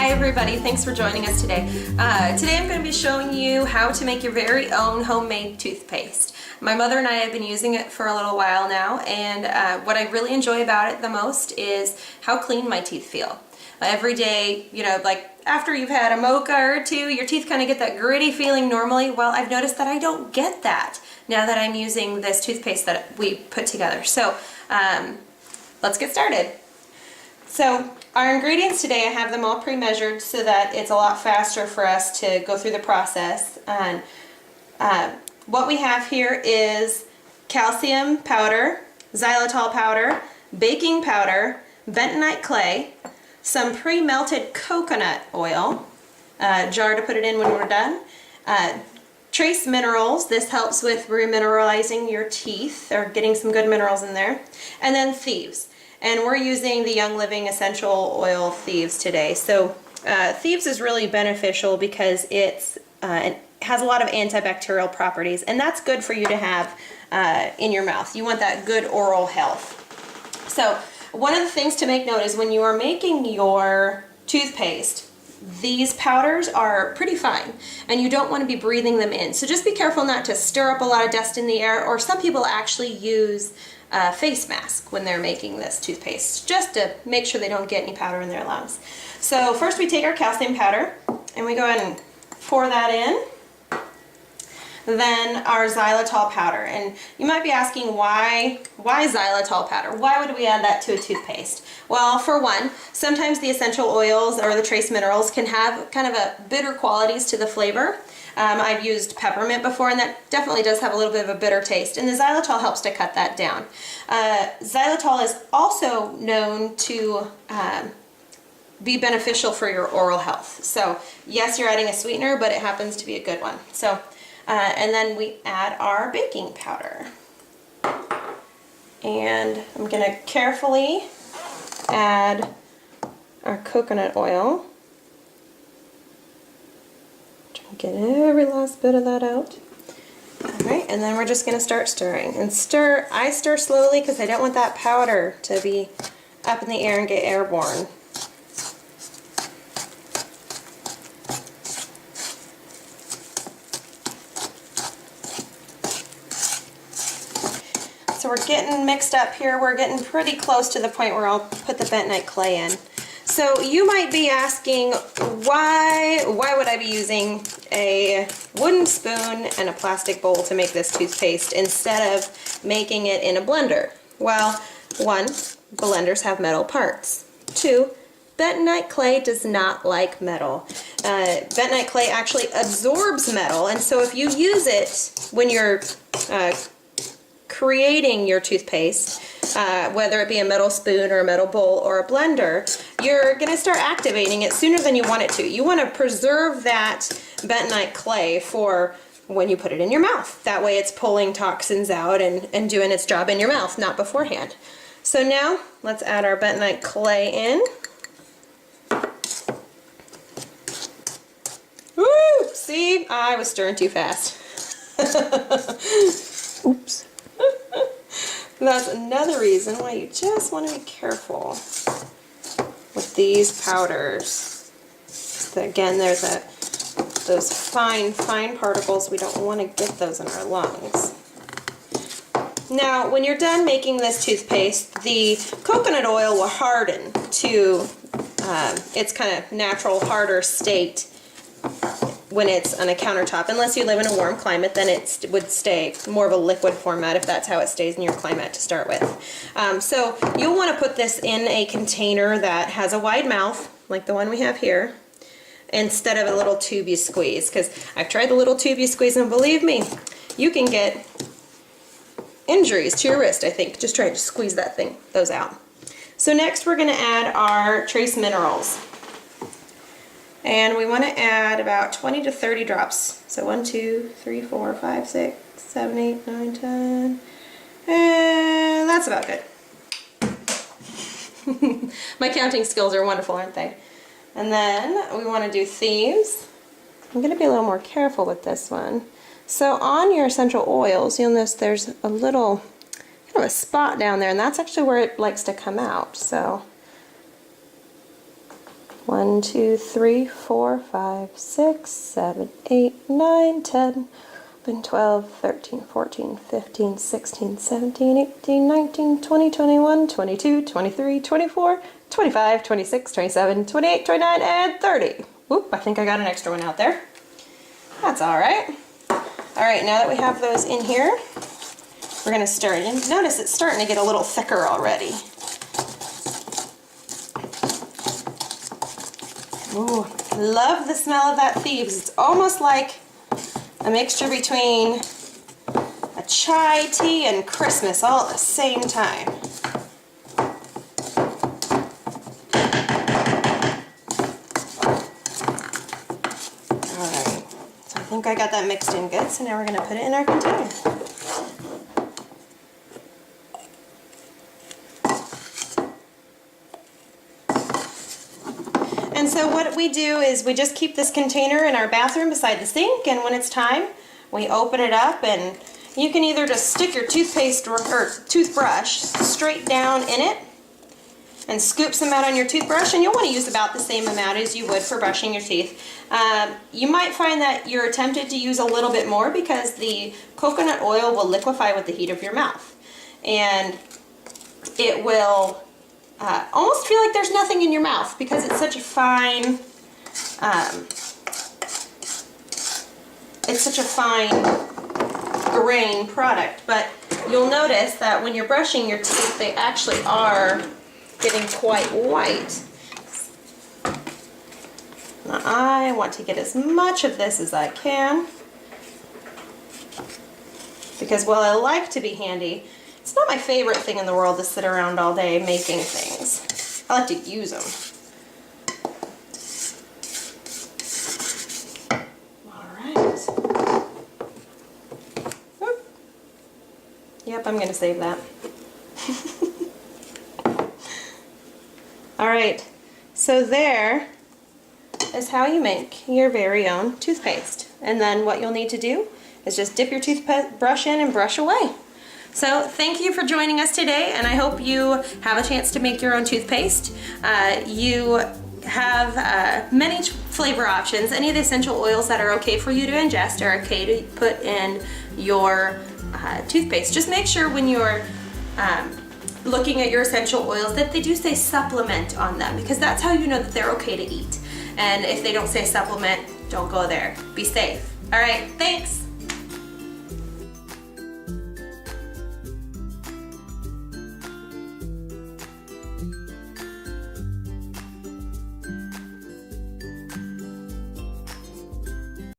Hi everybody, thanks for joining us today. Today I'm going to be showing you how to make your very own homemade toothpaste. My mother and I have been using it for a little while now, and what I really enjoy about it the most is how clean my teeth feel. Every day, you know, like after you've had a mocha or two, your teeth kind of get that gritty feeling normally. Well, I've noticed that I don't get that now that I'm using this toothpaste that we put together. So let's get started. So our ingredients today, I have them all pre-measured so that it's a lot faster for us to go through the process. And what we have here is calcium powder, xylitol powder, baking powder, bentonite clay, some pre-melted coconut oil, a jar to put it in when we're done, trace minerals. This helps with remineralizing your teeth or getting some good minerals in there, and then Thieves. And we're using the Young Living Essential Oil Thieves today. So Thieves is really beneficial because it has a lot of antibacterial properties, and that's good for you to have in your mouth. You want that good oral health. So one of the things to make note is when you are making your toothpaste, these powders are pretty fine and you don't want to be breathing them in. So just be careful not to stir up a lot of dust in the air, or some people actually use a face mask when they're making this toothpaste, just to make sure they don't get any powder in their lungs. So first we take our calcium powder and we go ahead and pour that in. Then our xylitol powder, and you might be asking why xylitol powder? Why would we add that to a toothpaste? Well, for one, sometimes the essential oils or the trace minerals can have kind of a bitter qualities to the flavor. I've used peppermint before, and that definitely does have a little bit of a bitter taste, and the xylitol helps to cut that down. Xylitol is also known to be beneficial for your oral health. So yes, you're adding a sweetener, but it happens to be a good one. So and then we add our baking powder, and I'm going to carefully add our coconut oil. Get every last bit of that out. Alright, and then we're just going to start stirring. And I stir slowly because I don't want that powder to be up in the air and get airborne. So we're getting mixed up here. We're getting pretty close to the point where I'll put the bentonite clay in. So you might be asking, why would I be using a wooden spoon and a plastic bowl to make this toothpaste instead of making it in a blender? Well, one, blenders have metal parts. Two, bentonite clay does not like metal. Bentonite clay actually absorbs metal, and so if you use it when you're creating your toothpaste, whether it be a metal spoon or a metal bowl or a blender, you're going to start activating it sooner than you want it to. You want to preserve that bentonite clay for when you put it in your mouth. That way it's pulling toxins out and doing its job in your mouth, not beforehand. So now let's add our bentonite clay in. Woo! See? I was stirring too fast. Oops. That's another reason why you just want to be careful with these powders. So again, there's those fine particles. We don't want to get those in our lungs. Now, when you're done making this toothpaste, the coconut oil will harden to its kind of natural harder state when it's on a countertop. Unless you live in a warm climate, then it would stay more of a liquid format if that's how it stays in your climate to start with. So you'll want to put this in a container that has a wide mouth, like the one we have here, instead of a little tube you squeeze, because I've tried the little tube you squeeze, and believe me, you can get injuries to your wrist, I think, just trying to squeeze those out. So next we're going to add our trace minerals. And we want to add about 20 to 30 drops. So 1, 2, 3, 4, 5, 6, 7, 8, 9, 10. And that's about good. My counting skills are wonderful, aren't they? And then we want to do Thieves. I'm going to be a little more careful with this one. So on your essential oils, you'll notice there's a little kind of a spot down there, and that's actually where it likes to come out. So 1, 2, 3, 4, 5, 6, 7, 8, 9, 10, 11, 12, 13, 14, 15, 16, 17, 18, 19, 20, 21, 22, 23, 24, 25, 26, 27, 28, 29, and 30. Whoop, I think I got an extra one out there. That's all right. All right, now that we have those in here, we're gonna stir it in. Notice it's starting to get a little thicker already. Ooh, love the smell of that Thieves. It's almost like a mixture between a chai tea and Christmas all at the same time. Alright, so I think I got that mixed in good, so now we're going to put it in our container. And so what we do is we just keep this container in our bathroom beside the sink, and when it's time, we open it up, and you can either just stick your toothpaste or toothbrush straight down in it and scoop some out on your toothbrush, and you'll want to use about the same amount as you would for brushing your teeth. You might find that you're tempted to use a little bit more because the coconut oil will liquefy with the heat of your mouth, and it will almost feel like there's nothing in your mouth because it's such a fine, grain product. But you'll notice that when you're brushing your teeth, they actually are getting quite white. Now I want to get as much of this as I can because while I like to be handy, it's not my favorite thing in the world to sit around all day making things. I like to use them. Alright. Yep, I'm going to save that. Alright, so there is how you make your very own toothpaste. And then what you'll need to do is just dip your toothbrush in and brush away. So thank you for joining us today, and I hope you have a chance to make your own toothpaste. You have many flavor options. Any of the essential oils that are okay for you to ingest are okay to put in your toothpaste. Just make sure when you're looking at your essential oils that they do say supplement on them, because that's how you know that they're okay to eat. And if they don't say supplement, don't go there. Be safe. All right, thanks.